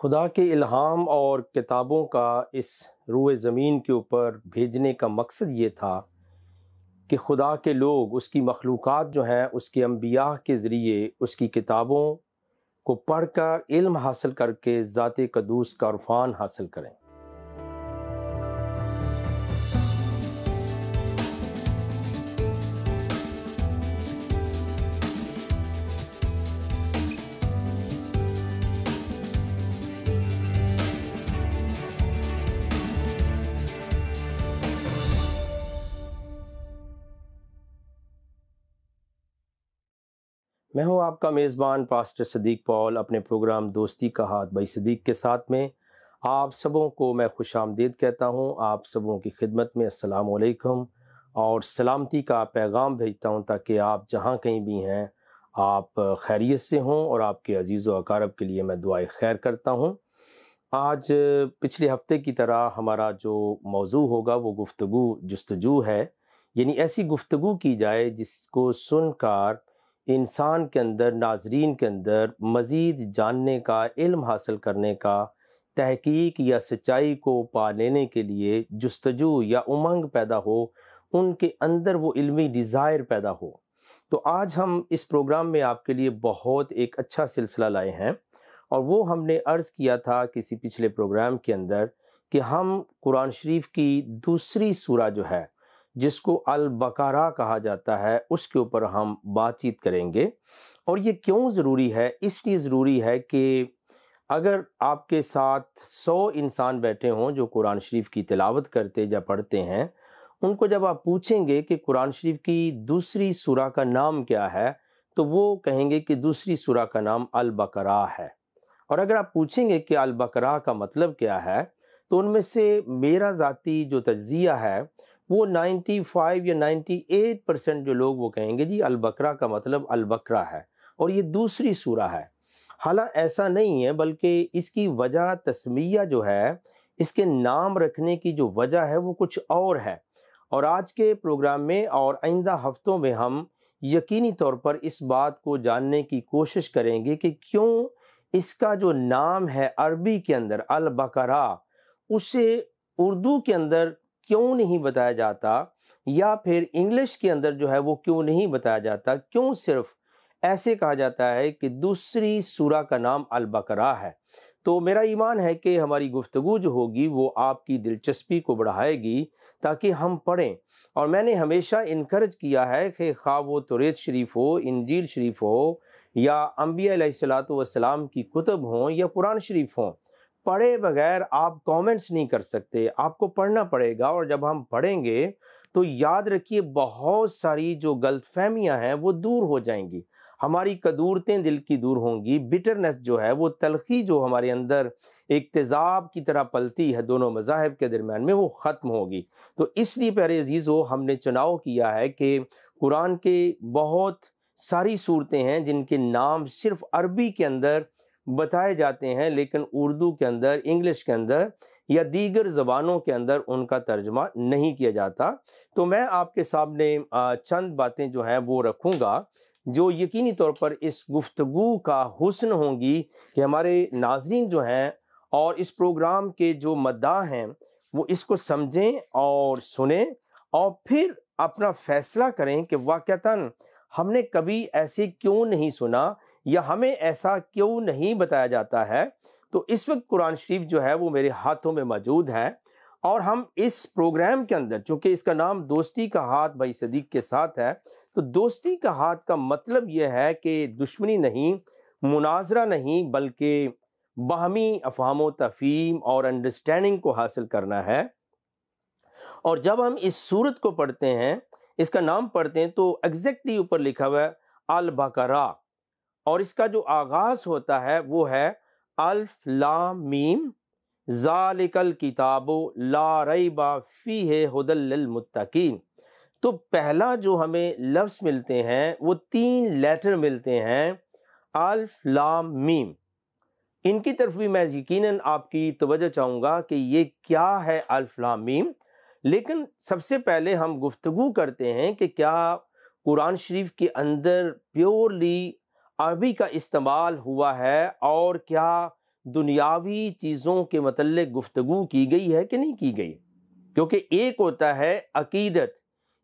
خدا کے الہام اور کتابوں کا اس روئے زمین کے اوپر بھیجنے کا مقصد یہ تھا کہ خدا کے لوگ، اس کی مخلوقات جو ہیں، اس کے انبیاء کے ذریعے اس کی کتابوں کو پڑھ کر علم حاصل کر کے ذات قدوس کا عرفان حاصل کریں۔ میں ہوں آپ کا میزبان پاسٹر صدیق پال، اپنے پروگرام دوستی کا ہاتھ بھائی صدیق کے ساتھ میں آپ سبوں کو میں خوش آمدید کہتا ہوں۔ آپ سبوں کی خدمت میں السلام علیکم اور سلامتی کا پیغام بھیجتا ہوں تاکہ آپ جہاں کہیں بھی ہیں آپ خیریت سے ہوں، اور آپ کے عزیز و اقارب کے لیے میں دعائے خیر کرتا ہوں۔ آج پچھلے ہفتے کی طرح ہمارا جو موضوع ہوگا وہ جستجو ہے، یعنی ایسی گفتگو کی جائے جس کو سن کر انسان کے اندر، ناظرین کے اندر مزید جاننے کا، علم حاصل کرنے کا، تحقیق یا سچائی کو پا لینے کے لیے جستجو یا امنگ پیدا ہو، ان کے اندر وہ علمی ڈیزائر پیدا ہو۔ تو آج ہم اس پروگرام میں آپ کے لیے بہت ایک اچھا سلسلہ لائے ہیں، اور وہ ہم نے عرض کیا تھا کسی پچھلے پروگرام کے اندر کہ ہم قرآن شریف کی دوسری سورہ جو ہے، جس کو البقرہ کہا جاتا ہے، اس کے اوپر ہم بات چیت کریں گے۔ اور یہ کیوں ضروری ہے؟ اس لیے ضروری ہے کہ اگر آپ کے ساتھ 100 انسان بیٹھے ہوں جو قرآن شریف کی تلاوت کرتے یا پڑھتے ہیں، ان کو جب آپ پوچھیں گے کہ قرآن شریف کی دوسری سورہ کا نام کیا ہے، تو وہ کہیں گے کہ دوسری سورہ کا نام البقرہ ہے۔ اور اگر آپ پوچھیں گے کہ البقرہ کا مطلب کیا ہے، تو ان میں سے میرا ذاتی جو تجزیہ ہے وہ 95 یا 98% جو لوگ وہ کہیں گے جی البقرہ کا مطلب البقرہ ہے اور یہ دوسری سورہ ہے۔ حالانکہ ایسا نہیں ہے، بلکہ اس کی وجہ تسمیہ جو ہے، اس کے نام رکھنے کی جو وجہ ہے وہ کچھ اور ہے۔ اور آج کے پروگرام میں اور آئندہ ہفتوں میں ہم یقینی طور پر اس بات کو جاننے کی کوشش کریں گے کہ کیوں اس کا جو نام ہے عربی کے اندر البقرہ، اسے اردو کے اندر کیوں نہیں بتایا جاتا، یا پھر انگلش کے اندر جو ہے وہ کیوں نہیں بتایا جاتا، کیوں صرف ایسے کہا جاتا ہے کہ دوسری سورہ کا نام البقرہ ہے۔ تو میرا ایمان ہے کہ ہماری گفتگو جو ہوگی وہ آپ کی دلچسپی کو بڑھائے گی تاکہ ہم پڑھیں۔ اور میں نے ہمیشہ انکرج کیا ہے کہ خواہ وہ توریت شریف ہو، انجیل شریف ہو، یا انبیاء علیہ السلام کی کتب ہوں یا قرآن شریف ہوں، پڑھے بغیر آپ کامنٹس نہیں کر سکتے، آپ کو پڑھنا پڑے گا۔ اور جب ہم پڑھیں گے تو یاد رکھیے بہت ساری جو غلط فہمیاں ہیں وہ دور ہو جائیں گی، ہماری کدورتیں دل کی دور ہوں گی، بٹرنس جو ہے، وہ تلخی جو ہمارے اندر ایک تیزاب کی طرح پلتی ہے دونوں مذاہب کے درمیان میں، وہ ختم ہوگی۔ تو اس لیے پیارے عزیزو، ہم نے چناؤ کیا ہے کہ قرآن کے بہت ساری صورتیں ہیں جن کے نام صرف عربی کے اندر بتائے جاتے ہیں، لیکن اردو کے اندر، انگلش کے اندر یا دیگر زبانوں کے اندر ان کا ترجمہ نہیں کیا جاتا۔ تو میں آپ کے سامنے چند باتیں جو ہیں وہ رکھوں گا جو یقینی طور پر اس گفتگو کا حسن ہوں گی کہ ہمارے ناظرین جو ہیں اور اس پروگرام کے جو مداح ہیں وہ اس کو سمجھیں اور سنیں، اور پھر اپنا فیصلہ کریں کہ واقعتاً ہم نے کبھی ایسے کیوں نہیں سنا، یا ہمیں ایسا کیوں نہیں بتایا جاتا ہے۔ تو اس وقت قرآن شریف جو ہے وہ میرے ہاتھوں میں موجود ہے، اور ہم اس پروگرام کے اندر، چونکہ اس کا نام دوستی کا ہاتھ بھائی صدیق کے ساتھ ہے، تو دوستی کا ہاتھ کا مطلب یہ ہے کہ دشمنی نہیں، مناظرہ نہیں، بلکہ باہمی افہام و تفہیم اور انڈرسٹینڈنگ کو حاصل کرنا ہے۔ اور جب ہم اس سورت کو پڑھتے ہیں، اس کا نام پڑھتے ہیں، تو ایگزیکٹلی اوپر لکھا ہوا ہے البقرہ، اور اس کا جو آغاز ہوتا ہے وہ ہے الف لام میم ذالک الکتاب لا ریب فیہ ھدی للمتقین۔ تو پہلا جو ہمیں لفظ ملتے ہیں وہ 3 لیٹر ملتے ہیں، الف لام میم۔ ان کی طرف بھی میں یقیناً آپ کی توجہ چاہوں گا کہ یہ کیا ہے الف لام میم، لیکن سب سے پہلے ہم گفتگو کرتے ہیں کہ کیا قرآن شریف کے اندر پیورلی عربی کا استعمال ہوا ہے، اور کیا دنیاوی چیزوں کے متعلق گفتگو کی گئی ہے کہ نہیں کی گئی؟ کیونکہ ایک ہوتا ہے عقیدت،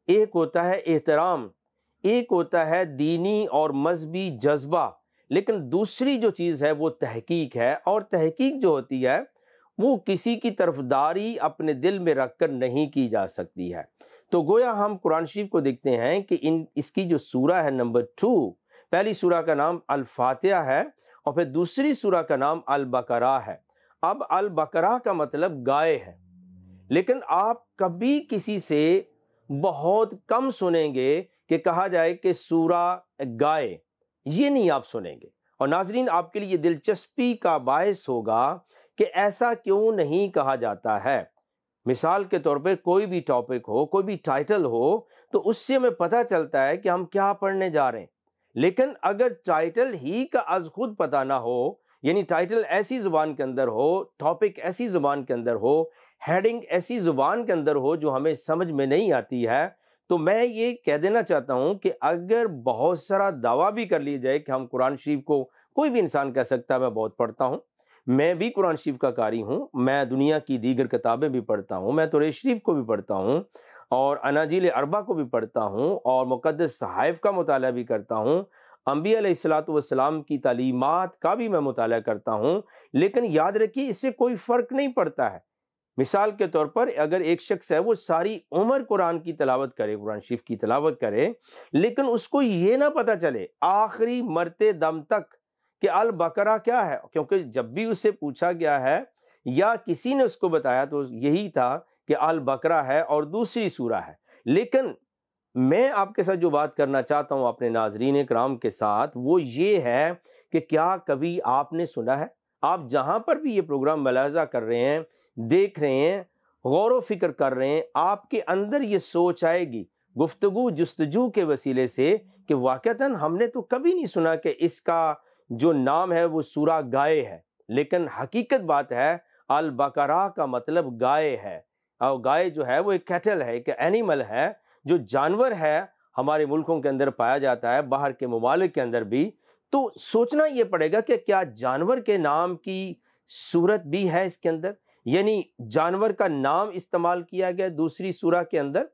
ایک ہوتا ہے احترام، ایک ہوتا ہے دینی اور مذہبی جذبہ، لیکن دوسری جو چیز ہے وہ تحقیق ہے، اور تحقیق جو ہوتی ہے وہ کسی کی طرفداری اپنے دل میں رکھ کر نہیں کی جا سکتی ہے۔ تو گویا ہم قرآن شریف کو دیکھتے ہیں کہ اس کی جو سورہ ہے نمبر 2، پہلی سورہ کا نام الفاتحہ ہے اور پھر دوسری سورہ کا نام البقرہ ہے۔ اب البقرہ کا مطلب گائے ہے، لیکن آپ کبھی کسی سے بہت کم سنیں گے کہ کہا جائے کہ سورہ گائے، یہ نہیں آپ سنیں گے۔ اور ناظرین، آپ کے لیے دلچسپی کا باعث ہوگا کہ ایسا کیوں نہیں کہا جاتا ہے۔ مثال کے طور پر کوئی بھی ٹاپک ہو، کوئی بھی ٹائٹل ہو، تو اس سے ہمیں پتہ چلتا ہے کہ ہم کیا پڑھنے جا رہے ہیں، لیکن اگر ٹائٹل ہی کا از خود پتہ نہ ہو، یعنی ٹائٹل ایسی زبان کے اندر ہو، ٹاپک ایسی زبان کے اندر ہو، ہیڈنگ ایسی زبان کے اندر ہو جو ہمیں سمجھ میں نہیں آتی ہے، تو میں یہ کہہ دینا چاہتا ہوں کہ اگر بہت سارا دعویٰ بھی کر لیا جائے کہ ہم قرآن شریف کو، کوئی بھی انسان کہہ سکتا ہے میں بہت پڑھتا ہوں، میں بھی قرآن شریف کا قاری ہوں، میں دنیا کی دیگر کتابیں بھی پڑھتا ہوں، میں تورات شریف کو بھی پڑھتا ہوں اور اناجیل اربع کو بھی پڑھتا ہوں اور مقدس صحائف کا مطالعہ بھی کرتا ہوں، انبیاء علیہ الصلوۃ والسلام کی تعلیمات کا بھی میں مطالعہ کرتا ہوں، لیکن یاد رکھیے اس سے کوئی فرق نہیں پڑتا ہے۔ مثال کے طور پر اگر ایک شخص ہے وہ ساری عمر قرآن کی تلاوت کرے، قرآن شریف کی تلاوت کرے، لیکن اس کو یہ نہ پتہ چلے آخری مرتے دم تک کہ البقرہ کیا ہے، کیونکہ جب بھی اس سے پوچھا گیا ہے یا کسی نے اس کو بتایا تو یہی تھا کہ البقرہ ہے اور دوسری سورہ ہے۔ لیکن میں آپ کے ساتھ جو بات کرنا چاہتا ہوں اپنے ناظرین کرام کے ساتھ، وہ یہ ہے کہ کیا کبھی آپ نے سنا ہے، آپ جہاں پر بھی یہ پروگرام ملاحظہ کر رہے ہیں، دیکھ رہے ہیں، غور و فکر کر رہے ہیں، آپ کے اندر یہ سوچ آئے گی گفتگو جستجو کے وسیلے سے کہ واقعتاً ہم نے تو کبھی نہیں سنا کہ اس کا جو نام ہے وہ سورہ گائے ہے، لیکن حقیقت بات ہے البقرہ کا مطلب گائے ہے، اور گائے جو ہے وہ ایک کیٹل ہے، ایک اینیمل ہے، جو جانور ہے، ہمارے ملکوں کے اندر پایا جاتا ہے، باہر کے ممالک کے اندر بھی۔ تو سوچنا یہ پڑے گا کہ کیا جانور کے نام کی صورت بھی ہے اس کے اندر، یعنی جانور کا نام استعمال کیا گیا دوسری سورہ کے اندر۔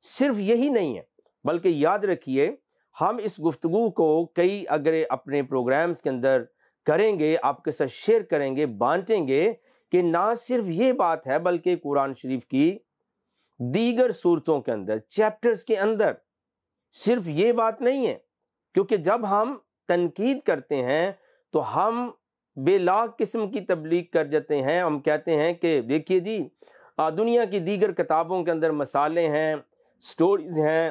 صرف یہی نہیں ہے، بلکہ یاد رکھیے ہم اس گفتگو کو کئی اگر اپنے پروگرامز کے اندر کریں گے، آپ کے ساتھ شیئر کریں گے، بانٹیں گے، کہ نہ صرف یہ بات ہے بلکہ قرآن شریف کی دیگر صورتوں کے اندر، چیپٹرز کے اندر صرف یہ بات نہیں ہے، کیونکہ جب ہم تنقید کرتے ہیں تو ہم بے لاگ قسم کی تبلیغ کر جاتے ہیں۔ ہم کہتے ہیں کہ دیکھیے جی دنیا کی دیگر کتابوں کے اندر مسالے ہیں، سٹوریز ہیں،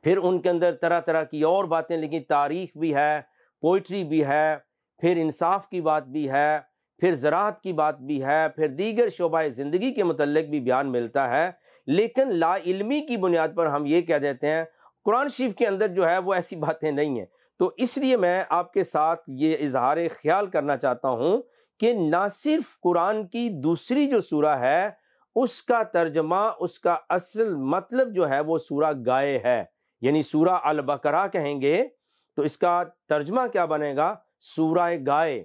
پھر ان کے اندر طرح طرح کی اور باتیں، لیکن تاریخ بھی ہے، پوئٹری بھی ہے، پھر انصاف کی بات بھی ہے، پھر زراعت کی بات بھی ہے، پھر دیگر شعبہ زندگی کے متعلق بھی بیان ملتا ہے، لیکن لا علمی کی بنیاد پر ہم یہ کہہ دیتے ہیں قرآن شریف کے اندر جو ہے وہ ایسی باتیں نہیں ہیں۔ تو اس لیے میں آپ کے ساتھ یہ اظہار خیال کرنا چاہتا ہوں کہ نہ صرف قرآن کی دوسری جو سورہ ہے اس کا ترجمہ، اس کا اصل مطلب جو ہے وہ سورہ گائے ہے، یعنی سورہ البقرہ کہیں گے تو اس کا ترجمہ کیا بنے گا؟ سورہ گائے۔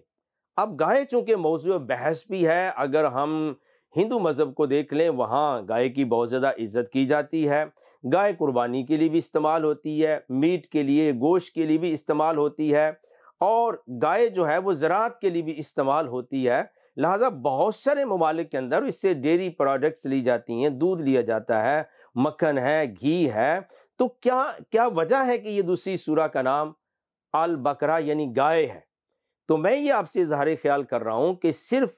اب گائے چونکہ موضوع بحث بھی ہے، اگر ہم ہندو مذہب کو دیکھ لیں وہاں گائے کی بہت زیادہ عزت کی جاتی ہے، گائے قربانی کے لیے بھی استعمال ہوتی ہے، میٹ کے لیے، گوشت کے لیے بھی استعمال ہوتی ہے، اور گائے جو ہے وہ زراعت کے لیے بھی استعمال ہوتی ہے، لہٰذا بہت سارے ممالک کے اندر اس سے ڈیری پروڈکٹس لی جاتی ہیں، دودھ لیا جاتا ہے، مکھن ہے، گھی ہے۔ تو کیا وجہ ہے کہ یہ دوسری سورہ کا نام البقرہ یعنی گائے ہے؟ تو میں یہ آپ سے اظہار خیال کر رہا ہوں کہ صرف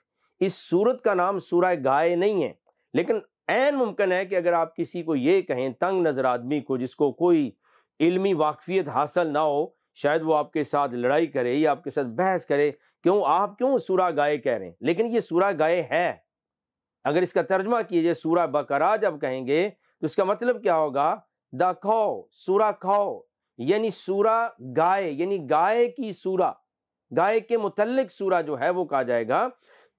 اس سورت کا نام سورہ گائے نہیں ہے، لیکن عین ممکن ہے کہ اگر آپ کسی کو یہ کہیں، تنگ نظر آدمی کو جس کو کوئی علمی واقفیت حاصل نہ ہو، شاید وہ آپ کے ساتھ لڑائی کرے یا آپ کے ساتھ بحث کرے، آپ کیوں سورہ گائے کہہ رہے ہیں؟ لیکن یہ سورہ گائے ہے۔ اگر اس کا ترجمہ کیجئے سورہ بقرہ جب کہیں گے تو اس کا مطلب کیا ہوگا؟ دا کھو، سورہ کھو، یعنی سورہ گائے، یعنی گائے کی سورہ، گائے کے متعلق سورہ جو ہے وہ کہا جائے گا۔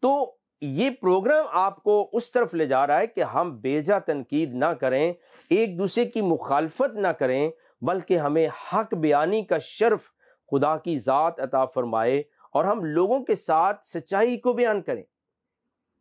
تو یہ پروگرام آپ کو اس طرف لے جا رہا ہے کہ ہم بیجا تنقید نہ کریں، ایک دوسرے کی مخالفت نہ کریں، بلکہ ہمیں حق بیانی کا شرف خدا کی ذات عطا فرمائے اور ہم لوگوں کے ساتھ سچائی کو بیان کریں۔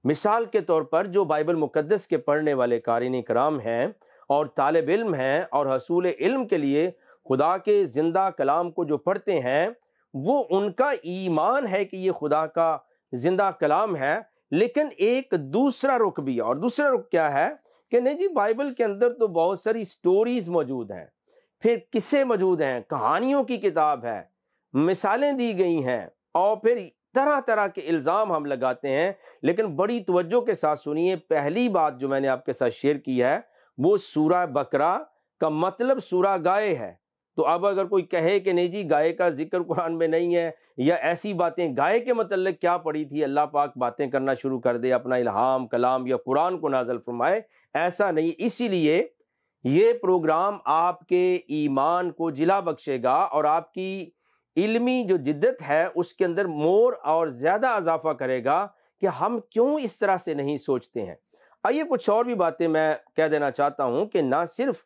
مثال کے طور پر جو بائبل مقدس کے پڑھنے والے قارئین کرام ہیں اور طالب علم ہیں اور حصول علم کے لیے خدا کے زندہ کلام کو جو پڑھتے ہیں، وہ ان کا ایمان ہے کہ یہ خدا کا زندہ کلام ہے، لیکن ایک دوسرا رخ بھی ہے۔ اور دوسرا رخ کیا ہے کہ نہیں جی، بائبل کے اندر تو بہت ساری سٹوریز موجود ہیں، پھر قصے موجود ہیں، کہانیوں کی کتاب ہے، مثالیں دی گئی ہیں، اور پھر طرح طرح کے الزام ہم لگاتے ہیں۔ لیکن بڑی توجہ کے ساتھ سنیے، پہلی بات جو میں نے آپ کے ساتھ شیئر کی ہے وہ سورہ بقرہ کا مطلب سورہ گائے ہے۔ تو اب اگر کوئی کہے کہ نہیں جی گائے کا ذکر قرآن میں نہیں ہے، یا ایسی باتیں، گائے کے متعلق کیا پڑھی تھی، اللہ پاک باتیں کرنا شروع کر دے، اپنا الہام کلام یا قرآن کو نازل فرمائے، ایسا نہیں۔ اسی لیے یہ پروگرام آپ کے ایمان کو جلا بخشے گا اور آپ کی علمی جو جدت ہے اس کے اندر مور اور زیادہ اضافہ کرے گا کہ ہم کیوں اس طرح سے نہیں سوچتے ہیں۔ آئیے کچھ اور بھی باتیں میں کہہ دینا چاہتا ہوں کہ نہ صرف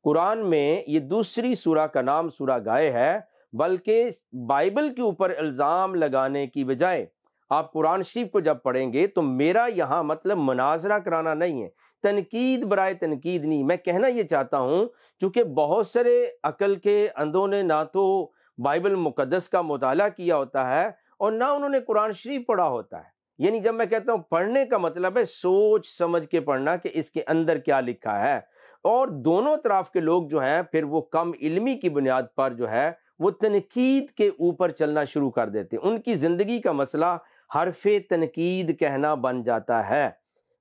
قرآن میں یہ دوسری سورہ کا نام سورہ گائے ہے، بلکہ بائبل کے اوپر الزام لگانے کی بجائے آپ قرآن شریف کو جب پڑھیں گے تو میرا یہاں مطلب مناظرہ کرانا نہیں ہے، تنقید برائے تنقید نہیں۔ میں کہنا یہ چاہتا ہوں چونکہ بہت سارے عقل کے اندھوں نے نہ تو بائبل مقدس کا مطالعہ کیا ہوتا ہے اور نہ انہوں نے قرآن شریف پڑھا ہوتا ہے۔ یعنی جب میں کہتا ہوں پڑھنے کا مطلب ہے سوچ سمجھ کے پڑھنا کہ اس کے اندر کیا لکھا ہے، اور دونوں طرف کے لوگ جو ہیں پھر وہ کم علمی کی بنیاد پر جو ہے وہ تنقید کے اوپر چلنا شروع کر دیتے، ان کی زندگی کا مسئلہ حرف تنقید کہنا بن جاتا ہے۔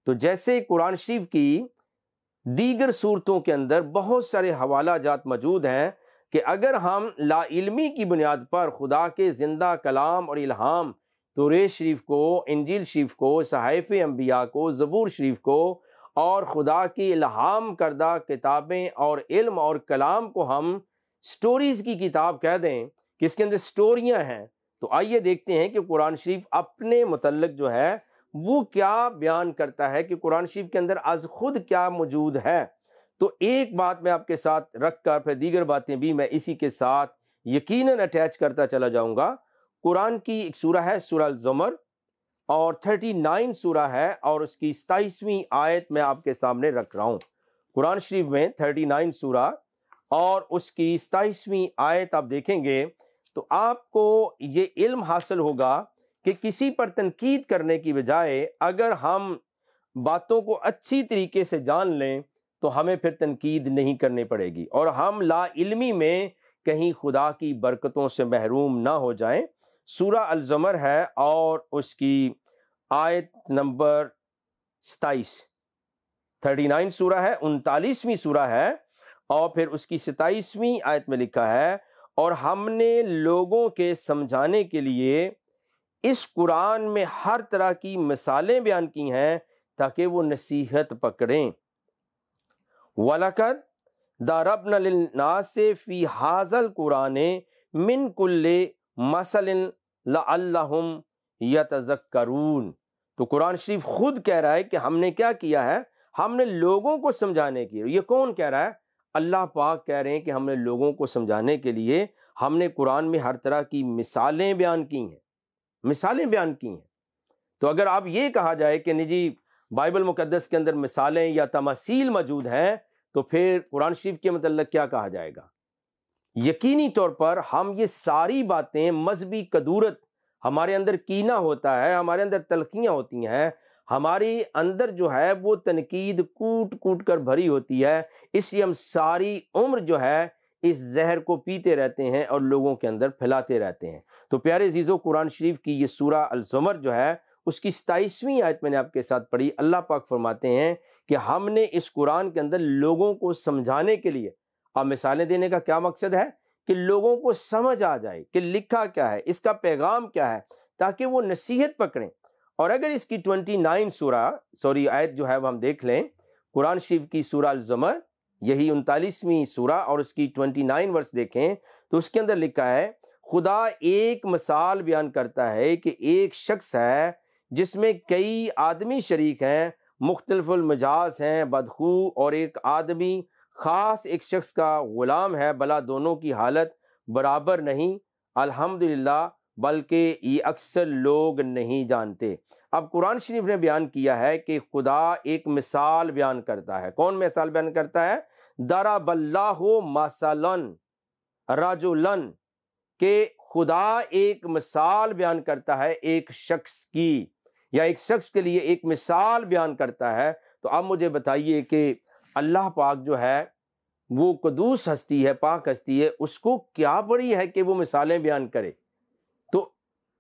تو جیسے قرآن شریف کی دیگر صورتوں کے اندر بہت سارے حوالہ جات موجود ہیں کہ اگر ہم لا علمی کی بنیاد پر خدا کے زندہ کلام اور الہام توریت شریف کو، انجیل شریف کو، صحائف انبیاء کو، زبور شریف کو اور خدا کی الہام کردہ کتابیں اور علم اور کلام کو ہم سٹوریز کی کتاب کہہ دیں کہ اس کے اندر سٹوریاں ہیں، تو آئیے دیکھتے ہیں کہ قرآن شریف اپنے متعلق جو ہے وہ کیا بیان کرتا ہے، کہ قرآن شریف کے اندر از خود کیا موجود ہے۔ تو ایک بات میں آپ کے ساتھ رکھ کر پھر دیگر باتیں بھی میں اسی کے ساتھ یقیناً اٹیچ کرتا چلا جاؤں گا۔ قرآن کی ایک سورہ ہے سورہ الزمر، اور 39 سورہ ہے، اور اس کی 27ویں آیت میں آپ کے سامنے رکھ رہا ہوں۔ قرآن شریف میں 39 سورہ اور اس کی 27ویں آیت آپ دیکھیں گے تو آپ کو یہ علم حاصل ہوگا کہ کسی پر تنقید کرنے کی بجائے اگر ہم باتوں کو اچھی طریقے سے جان لیں تو ہمیں پھر تنقید نہیں کرنی پڑے گی، اور ہم لا علمی میں کہیں خدا کی برکتوں سے محروم نہ ہو جائیں۔ سورہ الزمر ہے اور اس کی آیت نمبر 27، 39 سورہ ہے، 39ویں سورہ ہے، اور پھر اس کی 27ویں آیت میں لکھا ہے، اور ہم نے لوگوں کے سمجھانے کے لیے اس قرآن میں ہر طرح کی مثالیں بیان کی ہیں تاکہ وہ نصیحت پکڑیں۔ وَلَقَدْ ضَرَبْنَا لِلنَّاسِ فِي هَذَا الْقُرْآنِ مِنْ كُلِّ مَثَلٍ لَعَلَّهُمْ يَتَذَكَّرُونَ۔ تو قرآن شریف خود کہہ رہا ہے کہ ہم نے کیا کیا ہے، ہم نے لوگوں کو سمجھانے کے لیے۔ یہ کون کہہ رہا ہے؟ اللہ پاک کہہ رہے ہیں کہ ہم نے لوگوں کو سمجھانے کے لیے ہم نے قرآن میں ہر طرح کی مثالیں بیان کی ہیں، مثالیں بیان کی ہیں۔ تو اگر آپ یہ کہا جائے کہ نہیں جی بائبل مقدس کے اندر مثالیں یا تماثیل موجود ہیں تو پھر قرآن شریف کے متعلق کیا کہا جائے گا؟ یقینی طور پر ہم یہ ساری باتیں، مذہبی کدورت، ہمارے اندر کینہ ہوتا ہے، ہمارے اندر تلخیاں ہوتی ہیں، ہمارے اندر جو ہے وہ تنقید کوٹ کوٹ کر بھری ہوتی ہے، اس لیے ہم ساری عمر جو ہے اس زہر کو پیتے رہتے ہیں اور لوگوں کے اندر پھیلاتے رہتے ہیں۔ تو پیارے عزیزو، قرآن شریف کی یہ سورہ الزمر جو ہے اس کی 27ویں آیت میں نے آپ کے ساتھ پڑھی۔ اللہ پاک فرماتے ہیں کہ ہم نے اس قرآن کے اندر لوگوں کو سمجھانے کے لیے، اب مثالیں دینے کا کیا مقصد ہے کہ لوگوں کو سمجھ آ جائے کہ لکھا کیا ہے، اس کا پیغام کیا ہے، تاکہ وہ نصیحت پکڑیں۔ اور اگر اس کی 29 آیت جو ہے وہ ہم دیکھ لیں، قرآن شریف کی سورہ الزمر، یہی 39ویں سورہ اور اس کی 29 ورس دیکھیں تو اس کے اندر لکھا ہے، خدا ایک مثال بیان کرتا ہے کہ ایک شخص ہے جس میں کئی آدمی شریک ہیں، مختلف المجاز ہیں، بدخو، اور ایک آدمی خاص ایک شخص کا غلام ہے، بھلا دونوں کی حالت برابر نہیں۔ الحمدللہ بلکہ یہ اکثر لوگ نہیں جانتے۔ اب قرآن شریف نے بیان کیا ہے کہ خدا ایک مثال بیان کرتا ہے۔ کون مثال بیان کرتا ہے؟ ضرب اللہ مثلا رجلا، کہ خدا ایک مثال بیان کرتا ہے ایک شخص کی، یا ایک شخص کے لیے ایک مثال بیان کرتا ہے۔ تو اب مجھے بتائیے کہ اللہ پاک جو ہے وہ قدوس ہستی ہے، پاک ہستی ہے، اس کو کیا پڑی ہے کہ وہ مثالیں بیان کرے؟ تو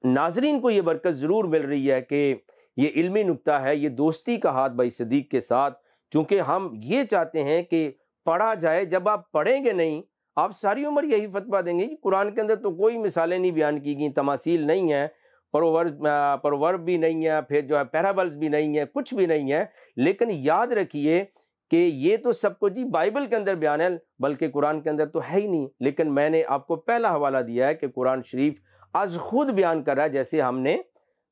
ناظرین کو یہ برکت ضرور مل رہی ہے کہ یہ علمی نکتہ ہے، یہ دوستی کا ہاتھ بھائی صدیق کے ساتھ، چونکہ ہم یہ چاہتے ہیں کہ پڑھا جائے۔ جب آپ پڑھیں گے نہیں، آپ ساری عمر یہی فتویٰ دیں گے کہ قرآن کے اندر تو کوئی مثالیں نہیں بیان کی گئیں، تماثیل نہیں ہیں، پرورب بھی نہیں ہے، پھر جو ہے پیرابلز بھی نہیں ہے، کچھ بھی نہیں ہے۔ لیکن یاد رکھیے کہ یہ تو سب کو جی بائبل کے اندر بیان ہے، بلکہ قرآن کے اندر تو ہے ہی نہیں۔ لیکن میں نے آپ کو پہلا حوالہ دیا ہے کہ قرآن شریف از خود بیان کر رہا ہے، جیسے ہم نے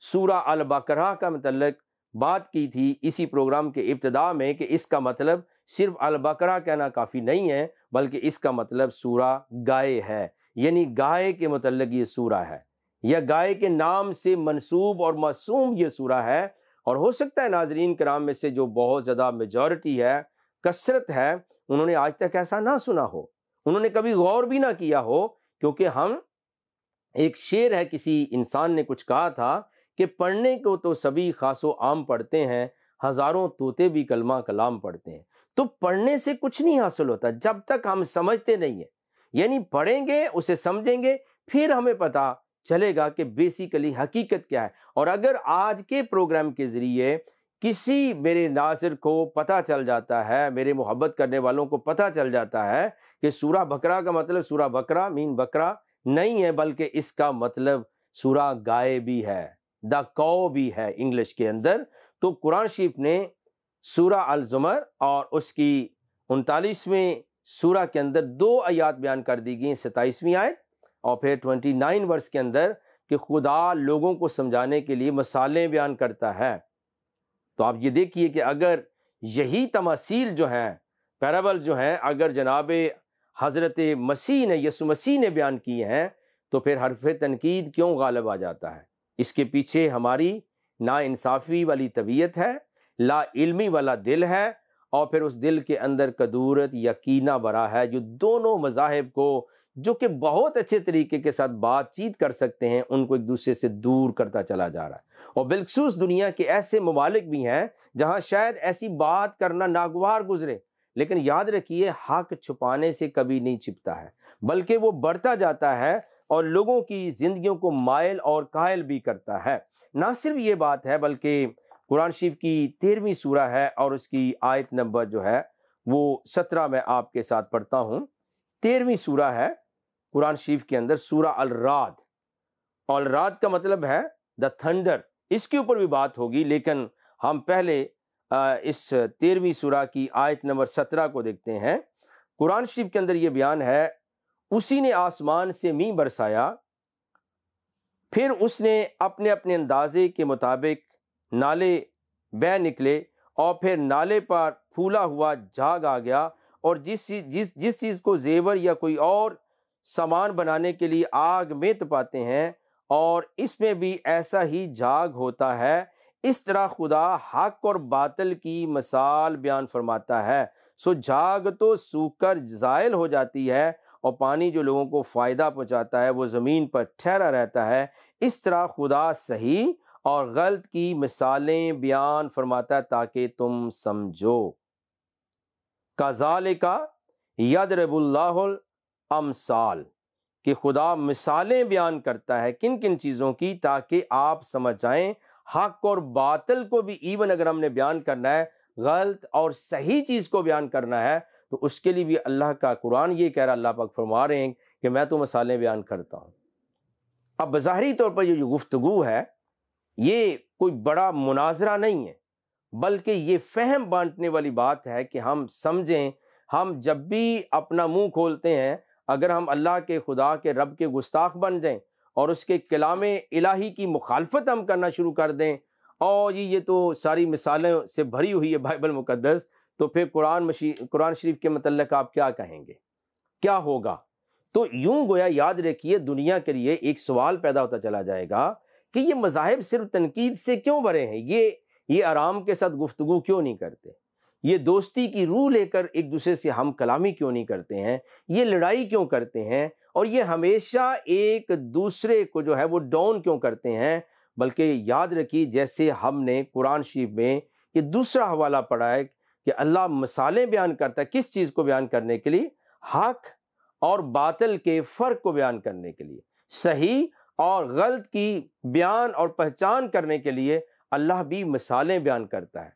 سورہ البقرہ کا متعلق بات کی تھی اسی پروگرام کے ابتدا میں، کہ اس کا مطلب صرف البقرہ کہنا کافی نہیں ہے، بلکہ اس کا مطلب سورہ گائے ہے، یعنی گائے کے متعلق یہ سورہ ہے، یا گائے کے نام سے منسوب اور معصوم یہ سورہ ہے۔ اور ہو سکتا ہے ناظرین کرام میں سے جو بہت زیادہ میجورٹی ہے، کثرت ہے، انہوں نے آج تک ایسا نہ سنا ہو، انہوں نے کبھی غور بھی نہ کیا ہو، کیونکہ ہم ایک شعر ہے، کسی انسان نے کچھ کہا تھا کہ پڑھنے کو تو سبھی خاص و عام پڑھتے ہیں، ہزاروں طوطے بھی کلمہ کلام پڑھتے ہیں۔ تو پڑھنے سے کچھ نہیں حاصل ہوتا جب تک ہم سمجھتے نہیں ہیں، یعنی پڑھیں گے، اسے سمجھیں گے، پھر ہمیں پتہ چلے گا کہ بیسیکلی حقیقت کیا ہے۔ اور اگر آج کے پروگرام کے ذریعے کسی میرے ناظر کو پتہ چل جاتا ہے، میرے محبت کرنے والوں کو پتہ چل جاتا ہے کہ سورہ بقرہ کا مطلب سورہ بقرہ مین بقرہ نہیں ہے، بلکہ اس کا مطلب سورہ گائے بھی ہے، دا کو بھی ہے انگلش کے اندر، تو قرآن شریف نے سورہ الزمر اور اس کی 39ویں سورہ کے اندر 2 آیات بیان کر دی گئی، 27ویں آیت اور پھر 29 ورس کے اندر، کہ خدا لوگوں کو سمجھانے کے لیے مثالیں بیان کرتا ہے۔ تو آپ یہ دیکھیے کہ اگر یہی تماثیل جو ہیں، پیرابل جو ہیں، اگر جناب حضرت مسیح نے، یسوع مسیح نے بیان کی ہیں، تو پھر حرف تنقید کیوں غالب آ جاتا ہے؟ اس کے پیچھے ہماری نا انصافی والی طبیعت ہے، لا علمی والا دل ہے، اور پھر اس دل کے اندر کدورت یا کینہ بھرا ہے، جو دونوں مذاہب کو، جو کہ بہت اچھے طریقے کے ساتھ بات چیت کر سکتے ہیں، ان کو ایک دوسرے سے دور کرتا چلا جا رہا ہے۔ اور بالخصوص دنیا کے ایسے ممالک بھی ہیں جہاں شاید ایسی بات کرنا ناگوار گزرے، لیکن یاد رکھیے حق چھپانے سے کبھی نہیں چھپتا ہے، بلکہ وہ بڑھتا جاتا ہے اور لوگوں کی زندگیوں کو مائل اور قائل بھی کرتا ہے۔ نہ صرف یہ بات ہے، بلکہ قرآن شریف کی 13ویں سورہ ہے اور اس کی آیت نمبر جو ہے وہ 17 میں آپ کے ساتھ پڑھتا ہوں۔ 13ویں سورہ ہے قرآن شریف کے اندر، سورہ الرعد۔ الرعد کا مطلب ہے دا تھنڈر، اس کے اوپر بھی بات ہوگی، لیکن ہم پہلے اس 13ویں سورہ کی آیت نمبر 17 کو دیکھتے ہیں۔ قرآن شریف کے اندر یہ بیان ہے، اسی نے آسمان سے مینہ برسایا، پھر اس نے اپنے اپنے اندازے کے مطابق نالے بہہ نکلے، اور پھر نالے پر پھولا ہوا جھاگ آ گیا، اور جس چیز کو زیور یا کوئی اور سامان بنانے کے لیے آگ میں تپاتے ہیں، اور اس میں بھی ایسا ہی جھاگ ہوتا ہے۔ اس طرح خدا حق اور باطل کی مثال بیان فرماتا ہے۔ سو جھاگ تو سوکھ کر زائل ہو جاتی ہے، اور پانی جو لوگوں کو فائدہ پہنچاتا ہے وہ زمین پر ٹھہرا رہتا ہے۔ اس طرح خدا صحیح اور غلط کی مثالیں بیان فرماتا ہے تاکہ تم سمجھو۔ کذالک یضرب اللہ الامثال، کہ خدا مثالیں بیان کرتا ہے کن کن چیزوں کی، تاکہ آپ سمجھ جائیں۔ حق اور باطل کو بھی ایون اگر ہم نے بیان کرنا ہے، غلط اور صحیح چیز کو بیان کرنا ہے، تو اس کے لیے بھی اللہ کا قرآن یہ کہہ رہا، اللہ پاک فرما رہے ہیں کہ میں تو مثالیں بیان کرتا ہوں۔ اب بظاہری طور پر یہ جو گفتگو ہے، یہ کوئی بڑا مناظرہ نہیں ہے، بلکہ یہ فہم بانٹنے والی بات ہے کہ ہم سمجھیں۔ ہم جب بھی اپنا منہ کھولتے ہیں، اگر ہم اللہ کے، خدا کے، رب کے گستاخ بن جائیں اور اس کے کلام الہی کی مخالفت ہم کرنا شروع کر دیں، اور یہ تو ساری مثالیں سے بھری ہوئی ہے بائبل مقدس، تو پھر قرآن شریف کے متعلق آپ کیا کہیں گے؟ کیا ہوگا؟ تو یوں گویا یاد رکھیے دنیا کے لیے ایک سوال پیدا ہوتا چلا جائے گا کہ یہ مذاہب صرف تنقید سے کیوں بھرے ہیں، یہ آرام کے ساتھ گفتگو کیوں نہیں کرتے، یہ دوستی کی روح لے کر ایک دوسرے سے ہم کلامی کیوں نہیں کرتے ہیں، یہ لڑائی کیوں کرتے ہیں، اور یہ ہمیشہ ایک دوسرے کو جو ہے وہ ڈاؤن کیوں کرتے ہیں۔ بلکہ یاد رکھیے جیسے ہم نے قرآن شریف میں یہ دوسرا حوالہ پڑھا ہے کہ اللہ مثالیں بیان کرتا ہے، کس چیز کو بیان کرنے کے لیے؟ حق اور باطل کے فرق کو بیان کرنے کے لیے، صحیح اور غلط کی بیان اور پہچان کرنے کے لیے اللہ بھی مثالیں بیان کرتا ہے۔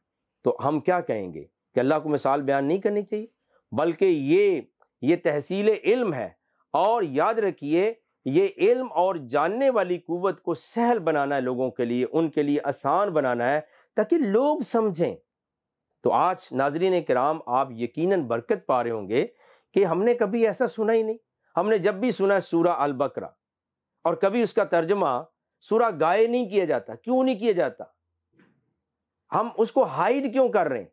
تو ہم کیا کہیں گے کہ اللہ کو مثال بیان نہیں کرنی چاہیے؟ بلکہ یہ تحصیل علم ہے، اور یاد رکھیے یہ علم اور جاننے والی قوت کو سہل بنانا ہے لوگوں کے لیے، ان کے لیے آسان بنانا ہے تاکہ لوگ سمجھیں۔ تو آج ناظرین کرام آپ یقیناً برکت پا رہے ہوں گے کہ ہم نے کبھی ایسا سنا ہی نہیں۔ ہم نے جب بھی سنا سورہ البقرہ، اور کبھی اس کا ترجمہ سورہ گائے نہیں کیا جاتا۔ کیوں نہیں کیا جاتا؟ ہم اس کو ہائیڈ کیوں کر رہے ہیں؟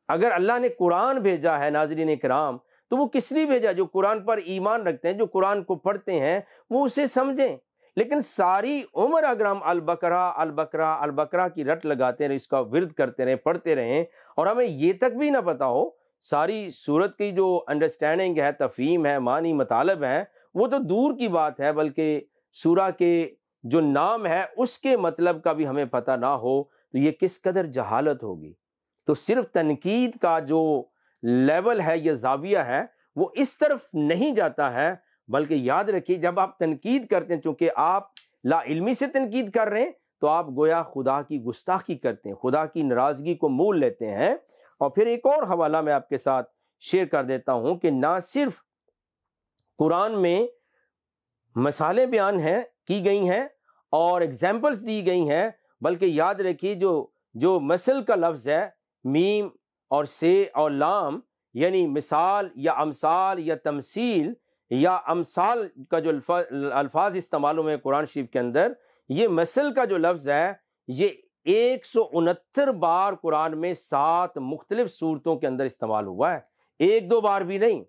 اگر اللہ نے قرآن بھیجا ہے ناظرین کرام تو وہ کس لیے بھیجا؟ جو قرآن پر ایمان رکھتے ہیں، جو قرآن کو پڑھتے ہیں، وہ اسے سمجھیں۔ لیکن ساری عمر اگر ہم البقرہ کی رٹ لگاتے رہے، اس کا ورد کرتے رہیں، پڑھتے رہیں، اور ہمیں یہ تک بھی نہ پتا ہو ساری سورت کی جو انڈرسٹینڈنگ ہے، تفہیم ہے، معنی مطالب ہے، وہ تو دور کی بات ہے، بلکہ سورہ کے جو نام ہے اس کے مطلب کا بھی ہمیں پتہ نہ ہو تو یہ کس قدر جہالت ہوگی۔ تو صرف تنقید کا جو لیول ہے یا زاویہ ہے وہ اس طرف نہیں جاتا ہے، بلکہ یاد رکھیے جب آپ تنقید کرتے ہیں، چونکہ آپ لا علمی سے تنقید کر رہے ہیں تو آپ گویا خدا کی گستاخی کرتے ہیں، خدا کی ناراضگی کو مول لیتے ہیں۔ اور پھر ایک اور حوالہ میں آپ کے ساتھ شیئر کر دیتا ہوں کہ نہ صرف قرآن میں مثالیں بیان کی گئی ہیں اور ایگزامپلس دی گئی ہیں، بلکہ یاد رکھیے جو مثل کا لفظ ہے، میم اور سے اور لام، یعنی مثال یا امثال یا تمثیل یا امثال کا جو الفاظ استعمال ہوئے قرآن شریف کے اندر، یہ مثل کا جو لفظ ہے یہ 169 بار قرآن میں 7 مختلف صورتوں کے اندر استعمال ہوا ہے، ایک دو بار بھی نہیں۔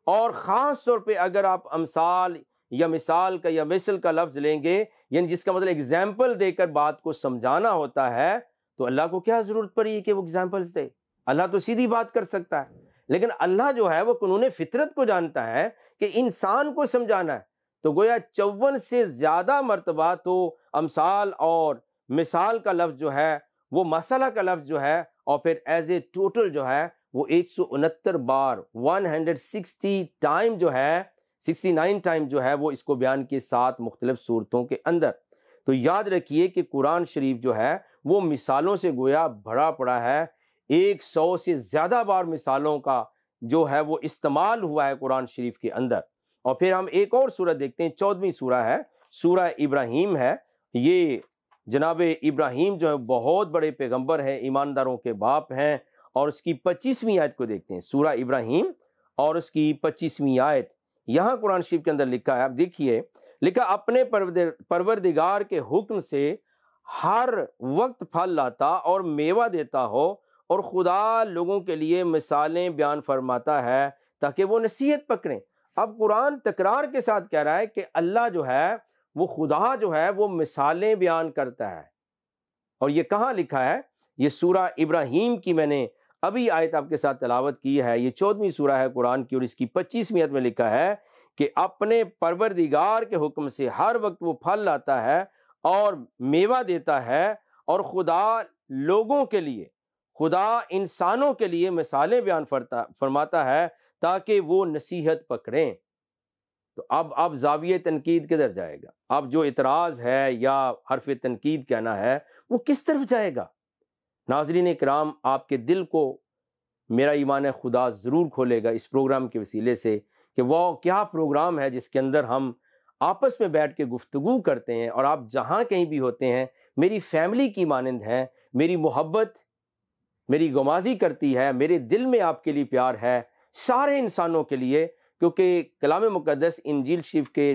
اور خاص طور پہ اگر آپ امثال یا مثال کا یا مثل کا لفظ لیں گے، یعنی جس کا مطلب ایگزامپل دے کر بات کو سمجھانا ہوتا ہے، تو اللہ کو کیا ضرورت پڑی ہے کہ وہ ایگزامپلس دے؟ اللہ تو سیدھی بات کر سکتا ہے، لیکن اللہ جو ہے وہ قانون فطرت کو جانتا ہے کہ انسان کو سمجھانا ہے، تو گویا 54 سے زیادہ مرتبہ تو امثال اور مثال کا لفظ جو ہے وہ مسئلہ کا لفظ جو ہے، اور پھر ایز اے ٹوٹل جو ہے وہ 169 بار 160 ٹائم جو ہے 69 ٹائم جو ہے وہ اس کو بیان کیے 7 مختلف صورتوں کے اندر۔ تو یاد رکھیے کہ قرآن شریف جو ہے وہ مثالوں سے گویا بھرا پڑا ہے، 100 سے زیادہ بار مثالوں کا جو ہے وہ استعمال ہوا ہے قرآن شریف کے اندر۔ اور پھر ہم ایک اور سورہ دیکھتے ہیں، 14ویں سورہ ہے، سورہ ابراہیم ہے۔ یہ جناب ابراہیم جو ہے بہت بڑے پیغمبر ہیں، ایمانداروں کے باپ ہیں، اور اس کی 25ویں آیت کو دیکھتے ہیں، سورہ ابراہیم اور اس کی 25ویں آیت۔ یہاں قرآن شریف کے اندر لکھا ہے، آپ دیکھیے، لکھا اپنے پروردگار کے حکم سے ہر وقت پھل لاتا اور میوہ دیتا ہو، اور خدا لوگوں کے لیے مثالیں بیان فرماتا ہے تاکہ وہ نصیحت پکڑیں۔ اب قرآن تکرار کے ساتھ کہہ رہا ہے کہ اللہ جو ہے وہ خدا جو ہے وہ مثالیں بیان کرتا ہے، اور یہ کہاں لکھا ہے؟ یہ سورہ ابراہیم کی میں نے ابھی آیت آپ کے ساتھ تلاوت کی ہے، یہ 14ویں سورہ ہے قرآن کی، اور اس کی 25ویں آیت میں لکھا ہے کہ اپنے پروردگار کے حکم سے ہر وقت وہ پھل لاتا ہے اور میوہ دیتا ہے، اور خدا لوگوں کے لیے، خدا انسانوں کے لیے مثالیں بیان فرماتا ہے تاکہ وہ نصیحت پکڑیں۔ تو اب زاویہ تنقید کدھر جائے گا؟ اب جو اعتراض ہے یا حرف تنقید کہنا ہے وہ کس طرف جائے گا؟ ناظرین کرام، آپ کے دل کو میرا ایمان خدا ضرور کھولے گا اس پروگرام کے وسیلے سے کہ وہ کیا پروگرام ہے جس کے اندر ہم آپس میں بیٹھ کے گفتگو کرتے ہیں، اور آپ جہاں کہیں بھی ہوتے ہیں میری فیملی کی مانند ہیں، میری محبت میری گمازی کرتی ہے، میرے دل میں آپ کے لیے پیار ہے، سارے انسانوں کے لیے، کیونکہ کلام مقدس انجیل شریف کے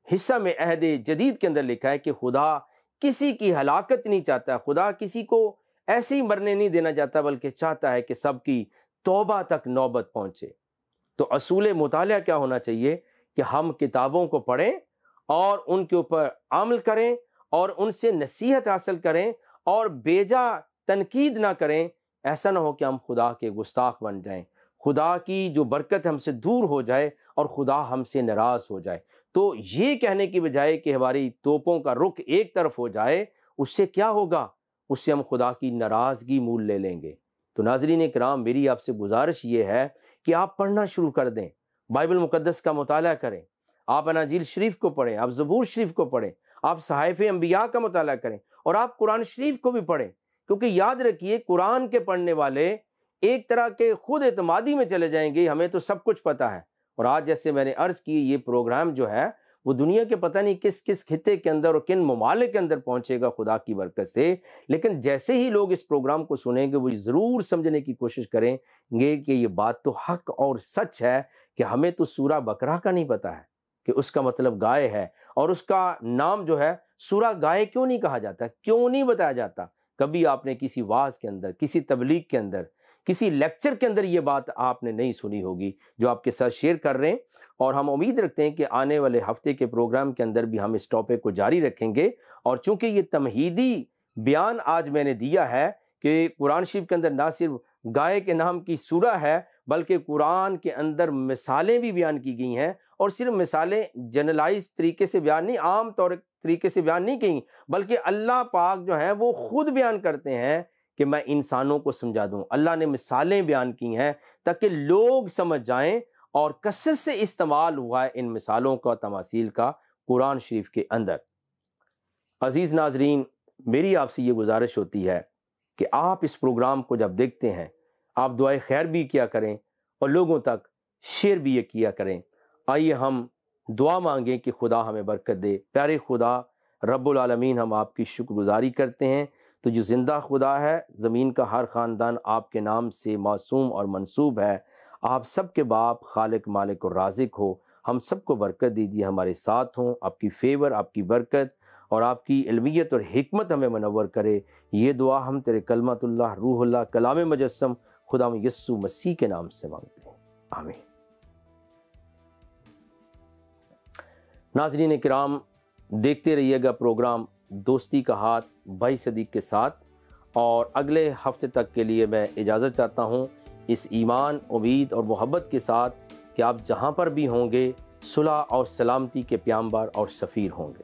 حصہ میں عہد جدید کے اندر لکھا ہے کہ خدا کسی کی ہلاکت نہیں چاہتا، خدا کسی کو ایسے ہی مرنے نہیں دینا چاہتا، بلکہ چاہتا ہے کہ سب کی توبہ تک نوبت پہنچے۔ تو اصول مطالعہ کیا ہونا چاہیے کہ ہم کتابوں کو پڑھیں اور ان کے اوپر عمل کریں اور ان سے نصیحت حاصل کریں اور بیجا تنقید نہ کریں. ایسا نہ ہو کہ ہم خدا کے گستاخ بن جائیں، خدا کی جو برکت ہم سے دور ہو جائے اور خدا ہم سے ناراض ہو جائے. تو یہ کہنے کی بجائے کہ ہماری توپوں کا رخ ایک طرف ہو جائے، اس سے کیا ہوگا؟ اس سے ہم خدا کی ناراضگی مول لے لیں گے. تو ناظرین کرام، میری آپ سے گزارش یہ ہے کہ آپ پڑھنا شروع کر دیں، بائبل مقدس کا مطالعہ کریں، آپ اناجیل شریف کو پڑھیں، آپ زبور شریف کو پڑھیں، آپ صحائف انبیاء کا مطالعہ کریں اور آپ قرآن شریف کو بھی پڑھیں. کیونکہ یاد رکھیے، قرآن کے پڑھنے والے ایک طرح کے خود اعتمادی میں چلے جائیں گے، ہمیں تو سب کچھ پتہ ہے. اور آج جیسے میں نے عرض کی، یہ پروگرام جو ہے وہ دنیا کے پتہ نہیں کس کس خطے کے اندر اور کن ممالک کے اندر پہنچے گا خدا کی برکت سے. لیکن جیسے ہی لوگ اس پروگرام کو سنیں گے، وہ ضرور سمجھنے کی کوشش کریں گے کہ یہ بات تو حق اور سچ ہے کہ ہمیں تو سورہ بقرہ کا نہیں پتہ ہے کہ اس کا مطلب گائے ہے، اور اس کا نام جو ہے سورہ گائے کیوں نہیں کہا جاتا، کیوں نہیں بتایا جاتا. کبھی آپ نے کسی واعظ کے اندر، کسی تبلیغ کے اندر، کسی لیکچر کے اندر یہ بات آپ نے نہیں سنی ہوگی جو آپ کے ساتھ شیئر کر رہے ہیں. اور ہم امید رکھتے ہیں کہ آنے والے ہفتے کے پروگرام کے اندر بھی ہم اس ٹاپک کو جاری رکھیں گے. اور چونکہ یہ تمہیدی بیان آج میں نے دیا ہے کہ قرآن شریف کے اندر نہ صرف گائے کے نام کی سورہ ہے بلکہ قرآن کے اندر مثالیں بھی بیان کی گئی ہیں، اور صرف مثالیں جنرلائز طریقے سے بیان نہیں، عام طریقے سے بیان نہیں کی، بلکہ اللہ پاک جو ہیں وہ خود بیان کرتے ہیں کہ میں انسانوں کو سمجھا دوں. اللہ نے مثالیں بیان کی ہیں تاکہ لوگ سمجھ جائیں، اور کثرت سے استعمال ہوا ہے ان مثالوں کا، تماثیل کا قرآن شریف کے اندر. عزیز ناظرین، میری آپ سے یہ گزارش ہوتی ہے کہ آپ اس پروگرام کو جب دیکھتے ہیں، آپ دعائے خیر بھی کیا کریں اور لوگوں تک شیئر بھی یہ کیا کریں. آئیے ہم دعا مانگیں کہ خدا ہمیں برکت دے. پیارے خدا رب العالمین، ہم آپ کی شکر گزاری کرتے ہیں تو جو زندہ خدا ہے، زمین کا ہر خاندان آپ کے نام سے معصوم اور منسوب ہے. آپ سب کے باپ، خالق، مالک اور رازق ہو. ہم سب کو برکت دیجیے، ہمارے ساتھ ہوں. آپ کی فیور، آپ کی برکت اور آپ کی علمیت اور حکمت ہمیں منور کرے. یہ دعا ہم تیرے کلمت اللہ، روح اللہ، کلام مجسم خدا یسوع مسیح کے نام سے مانگتے ہیں، آمین. ناظرین کرام، دیکھتے رہیے گا پروگرام دوستی کا ہاتھ بھائی صدیق کے ساتھ، اور اگلے ہفتے تک کے لیے میں اجازت چاہتا ہوں اس ایمان، امید اور محبت کے ساتھ کہ آپ جہاں پر بھی ہوں گے صلح اور سلامتی کے پیامبر اور سفیر ہوں گے.